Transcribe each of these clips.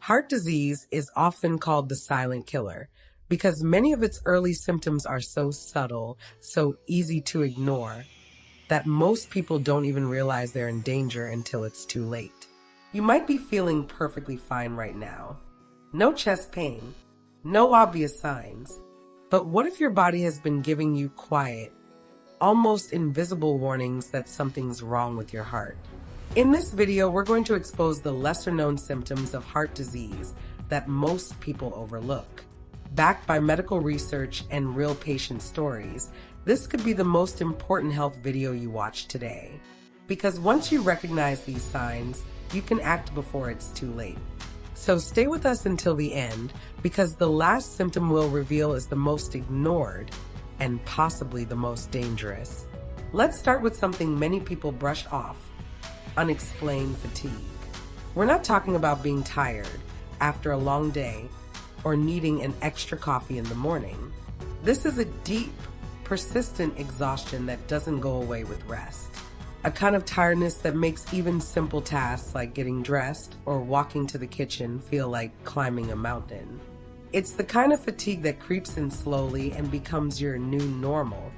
Heart disease is often called the silent killer because many of its early symptoms are so subtle, so easy to ignore, that most people don't even realize they're in danger until it's too late. You might be feeling perfectly fine right now. No chest pain, no obvious signs. But what if your body has been giving you quiet, almost invisible warnings that something's wrong with your heart? In this video, we're going to expose the lesser-known symptoms of heart disease that most people overlook. Backed by medical research and real patient stories, this could be the most important health video you watch today. Because once you recognize these signs, you can act before it's too late. So stay with us until the end, because the last symptom we'll reveal is the most ignored and possibly the most dangerous. Let's start with something many people brush off: unexplained fatigue. We're not talking about being tired after a long day or needing an extra coffee in the morning. This is a deep, persistent exhaustion that doesn't go away with rest. A kind of tiredness that makes even simple tasks like getting dressed or walking to the kitchen feel like climbing a mountain. It's the kind of fatigue that creeps in slowly and becomes your new normal.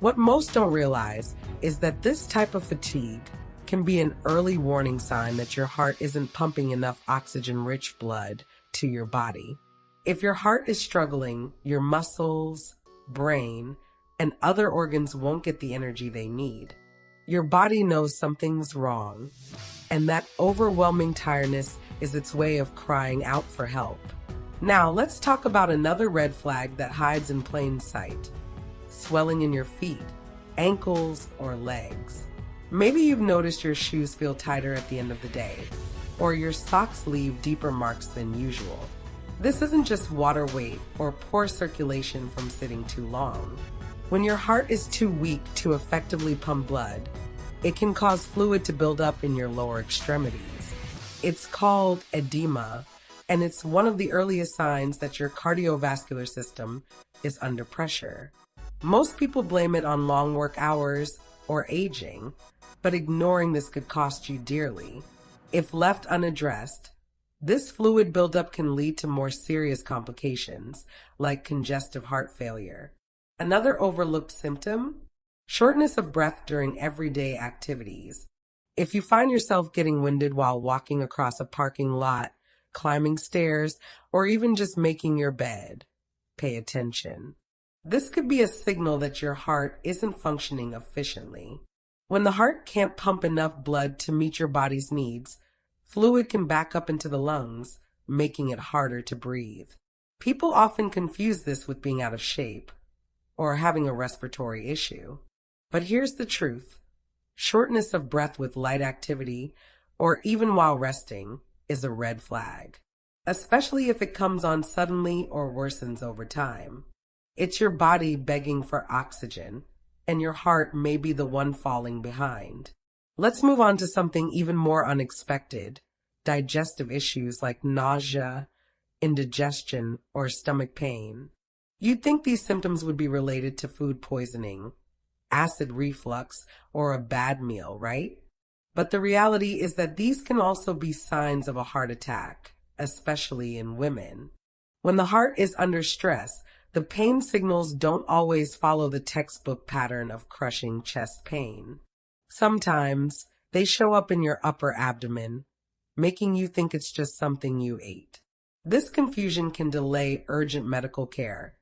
What most don't realize is that this type of fatigue can be an early warning sign that your heart isn't pumping enough oxygen-rich blood to your body. If your heart is struggling, your muscles, brain, and other organs won't get the energy they need. Your body knows something's wrong, and that overwhelming tiredness is its way of crying out for help. Now, let's talk about another red flag that hides in plain sight: swelling in your feet, ankles, or legs. Maybe you've noticed your shoes feel tighter at the end of the day, or your socks leave deeper marks than usual. This isn't just water weight or poor circulation from sitting too long. When your heart is too weak to effectively pump blood, it can cause fluid to build up in your lower extremities. It's called edema, and it's one of the earliest signs that your cardiovascular system is under pressure. Most people blame it on long work hours or aging, but ignoring this could cost you dearly. If left unaddressed, this fluid buildup can lead to more serious complications, like congestive heart failure. Another overlooked symptom: shortness of breath during everyday activities. If you find yourself getting winded while walking across a parking lot, climbing stairs, or even just making your bed, pay attention. This could be a signal that your heart isn't functioning efficiently. When the heart can't pump enough blood to meet your body's needs, fluid can back up into the lungs, making it harder to breathe. People often confuse this with being out of shape or having a respiratory issue. But here's the truth: shortness of breath with light activity, or even while resting, is a red flag, especially if it comes on suddenly or worsens over time. It's your body begging for oxygen, and your heart may be the one falling behind. Let's move on to something even more unexpected: digestive issues like nausea, indigestion, or stomach pain. You'd think these symptoms would be related to food poisoning, acid reflux, or a bad meal, right? But the reality is that these can also be signs of a heart attack, especially in women. When the heart is under stress, the pain signals don't always follow the textbook pattern of crushing chest pain. Sometimes they show up in your upper abdomen, making you think it's just something you ate. This confusion can delay urgent medical care,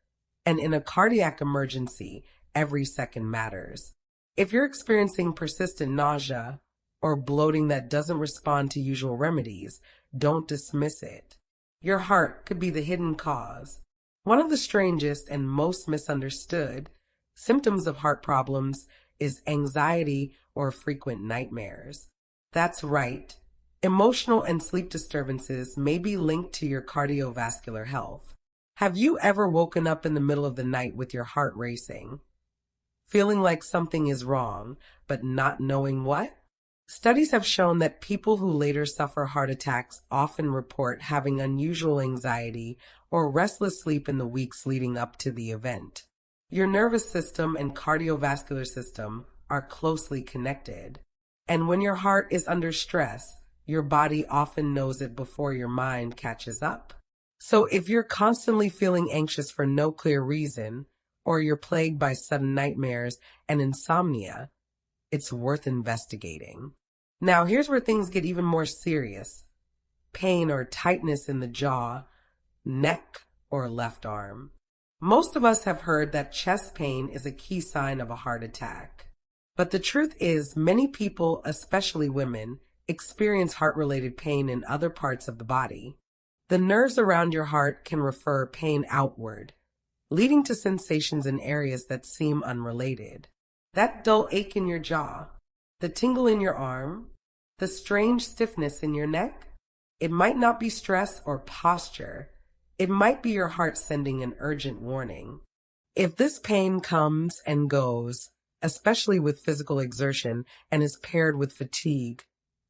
and in a cardiac emergency, every second matters. If you're experiencing persistent nausea or bloating that doesn't respond to usual remedies, don't dismiss it. Your heart could be the hidden cause. One of the strangest and most misunderstood symptoms of heart problems is anxiety or frequent nightmares. That's right. Emotional and sleep disturbances may be linked to your cardiovascular health. Have you ever woken up in the middle of the night with your heart racing, feeling like something is wrong, but not knowing what? Studies have shown that people who later suffer heart attacks often report having unusual anxiety or restless sleep in the weeks leading up to the event. Your nervous system and cardiovascular system are closely connected, and when your heart is under stress, your body often knows it before your mind catches up. So if you're constantly feeling anxious for no clear reason, or you're plagued by sudden nightmares and insomnia, it's worth investigating. Now, here's where things get even more serious. Pain or tightness in the jaw, neck, or left arm. Most of us have heard that chest pain is a key sign of a heart attack. But the truth is, many people, especially women, experience heart-related pain in other parts of the body. The nerves around your heart can refer pain outward, leading to sensations in areas that seem unrelated. That dull ache in your jaw, the tingle in your arm, the strange stiffness in your neck. It might not be stress or posture. It might be your heart sending an urgent warning. If this pain comes and goes, especially with physical exertion, and is paired with fatigue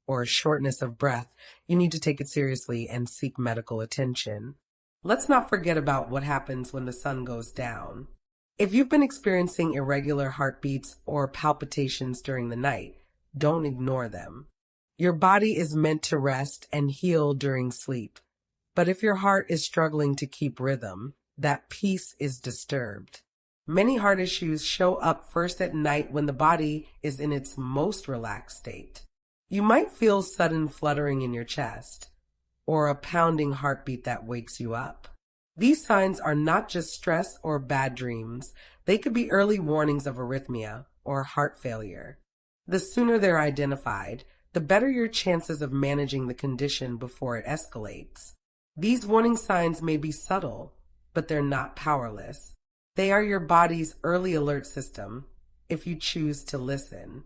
or shortness of breath, you need to take it seriously and seek medical attention. Let's not forget about what happens when the sun goes down. If you've been experiencing irregular heartbeats or palpitations during the night, don't ignore them. Your body is meant to rest and heal during sleep. But if your heart is struggling to keep rhythm, that peace is disturbed. Many heart issues show up first at night when the body is in its most relaxed state. You might feel sudden fluttering in your chest, or a pounding heartbeat that wakes you up. These signs are not just stress or bad dreams. They could be early warnings of arrhythmia or heart failure. The sooner they're identified, the better your chances of managing the condition before it escalates. These warning signs may be subtle, but they're not powerless. They are your body's early alert system if you choose to listen.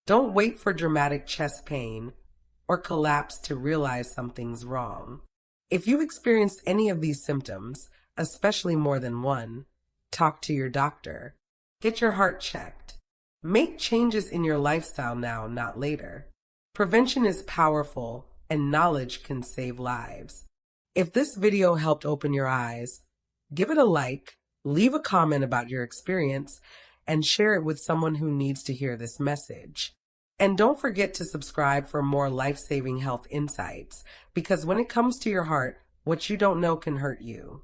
Don't wait for dramatic chest pain or collapse to realize something's wrong. If you've experienced any of these symptoms, especially more than one, talk to your doctor. Get your heart checked. Make changes in your lifestyle now, not later. Prevention is powerful, and knowledge can save lives. If this video helped open your eyes, give it a like, leave a comment about your experience, and share it with someone who needs to hear this message. And don't forget to subscribe for more life-saving health insights, because when it comes to your heart, what you don't know can hurt you.